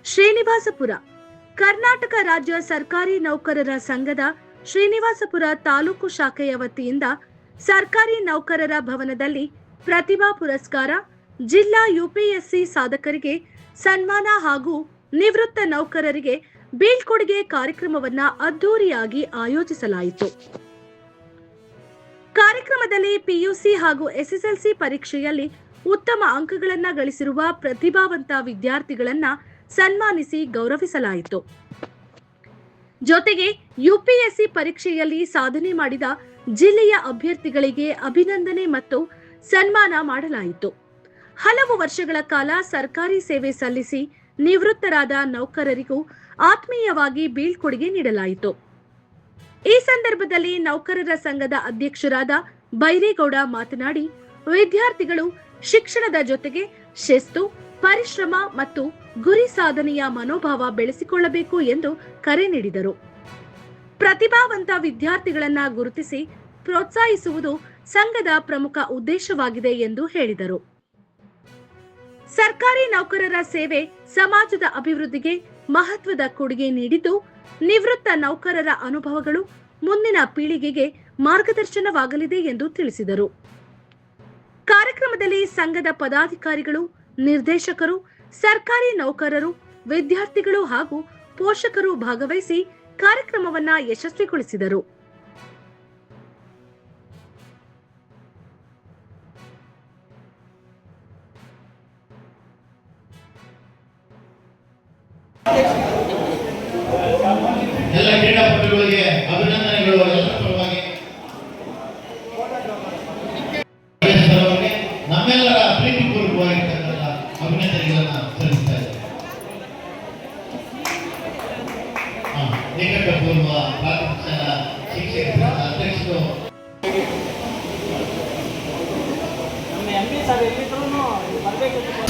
ಶ್ರೀನಿವಾಸಪುರ ಕರ್ನಾಟಕ ರಾಜ್ಯ ಸರ್ಕಾರಿ ನೌಕರರ ಸಂಘದ ಶ್ರೀನಿವಾಸಪುರ ತಾಲೂಕು ಶಾಖೆಯ ವತಿಯಿಂದ ಸರ್ಕಾರಿ ನೌಕರರ ಭವನದಲ್ಲಿ ಪ್ರತಿಭಾ ಪುರಸ್ಕಾರ, ಜಿಲ್ಲಾ ಯುಪಿಎಸ್ಸಿ ಸಾಧಕರಿಗೆ ಸನ್ಮಾನ ಹಾಗೂ ನಿವೃತ್ತ ನೌಕರರಿಗೆ ಬೀಳ್ಕೊಡುಗೆ ಕಾರ್ಯಕ್ರಮವನ್ನು ಅದ್ದೂರಿಯಾಗಿ ಆಯೋಜಿಸಲಾಯಿತು. ಕಾರ್ಯಕ್ರಮದಲ್ಲಿ ಪಿಯುಸಿ ಹಾಗೂ ಎಸ್ಎಸ್ಎಲ್ಸಿ ಪರೀಕ್ಷೆಯಲ್ಲಿ ಉತ್ತಮ ಅಂಕಗಳನ್ನು ಗಳಿಸಿರುವ ಪ್ರತಿಭಾವಂತ ವಿದ್ಯಾರ್ಥಿಗಳನ್ನು ಸನ್ಮಾನಿಸಿ ಗೌರವಿಸಲಾಯಿತು. ಜೊತೆಗೆ ಯುಪಿಎಸ್ಸಿ ಪರೀಕ್ಷೆಯಲ್ಲಿ ಸಾಧನೆ ಮಾಡಿದ ಜಿಲ್ಲೆಯ ಅಭ್ಯರ್ಥಿಗಳಿಗೆ ಅಭಿನಂದನೆ ಮತ್ತು ಸನ್ಮಾನ ಮಾಡಲಾಯಿತು. ಹಲವು ವರ್ಷಗಳ ಕಾಲ ಸರ್ಕಾರಿ ಸೇವೆ ಸಲ್ಲಿಸಿ ನಿವೃತ್ತರಾದ ನೌಕರರಿಗೂ ಆತ್ಮೀಯವಾಗಿ ಬೀಳ್ಕೊಡುಗೆ ನೀಡಲಾಯಿತು. ಈ ಸಂದರ್ಭದಲ್ಲಿ ನೌಕರರ ಸಂಘದ ಅಧ್ಯಕ್ಷರಾದ ಬೈರೇಗೌಡ ಮಾತನಾಡಿ, ವಿದ್ಯಾರ್ಥಿಗಳು ಶಿಕ್ಷಣದ ಜೊತೆಗೆ ಶಿಸ್ತು, ಪರಿಶ್ರಮ ಮತ್ತು ಗುರಿ ಸಾಧನೆಯ ಮನೋಭಾವ ಬೆಳೆಸಿಕೊಳ್ಳಬೇಕು ಎಂದು ಕರೆ ನೀಡಿದರು. ಪ್ರತಿಭಾವಂತ ವಿದ್ಯಾರ್ಥಿಗಳನ್ನ ಗುರುತಿಸಿ ಪ್ರೋತ್ಸಾಹಿಸುವುದು ಸಂಘದ ಪ್ರಮುಖ ಉದ್ದೇಶವಾಗಿದೆ ಎಂದು ಹೇಳಿದರು. ಸರ್ಕಾರಿ ನೌಕರರ ಸೇವೆ ಸಮಾಜದ ಅಭಿವೃದ್ಧಿಗೆ ಮಹತ್ವದ ಕೊಡುಗೆ ನೀಡಿದ್ದು, ನಿವೃತ್ತ ನೌಕರರ ಅನುಭವಗಳು ಮುಂದಿನ ಪೀಳಿಗೆಗೆ ಮಾರ್ಗದರ್ಶನವಾಗಲಿದೆ ಎಂದು ತಿಳಿಸಿದರು. ಕಾರ್ಯಕ್ರಮದಲ್ಲಿ ಸಂಘದ ಪದಾಧಿಕಾರಿಗಳು, ನಿರ್ದೇಶಕರು, ಸರ್ಕಾರಿ ನೌಕರರು, ವಿದ್ಯಾರ್ಥಿಗಳು ಹಾಗೂ ಪೋಷಕರು ಭಾಗವಹಿಸಿ ಕಾರ್ಯಕ್ರಮವನ್ನು ಯಶಸ್ವಿಗೊಳಿಸಿದರು. ಎಲ್ಲ ಕ್ರೀಡಾಪಟುಗಳಿಗೆ ಅಭಿನಂದನೆಗಳು. ಎಲ್ಲರ ಪರವಾಗಿ ನಮ್ಮೆಲ್ಲರ ಪ್ರೀತಿಪೂರ್ವಕವಾಗಿರ್ತಕ್ಕಂಥ ಅಭಿನಂದನೆಗಳನ್ನು ಸಲ್ಲಿಸ್ತಾ ಇದ್ದಾರೆ. ನಿಕಟಪೂರ್ವ ಪ್ರಾಥಮಿಕ ಶಾಲಾ ಶಿಕ್ಷಕರ ಅಧ್ಯಕ್ಷರು ನಮ್ಮ ಎಂ ಪಿ ಸರ್ ಎಲ್ಲಿದ್ರು ಬರಬೇಕು.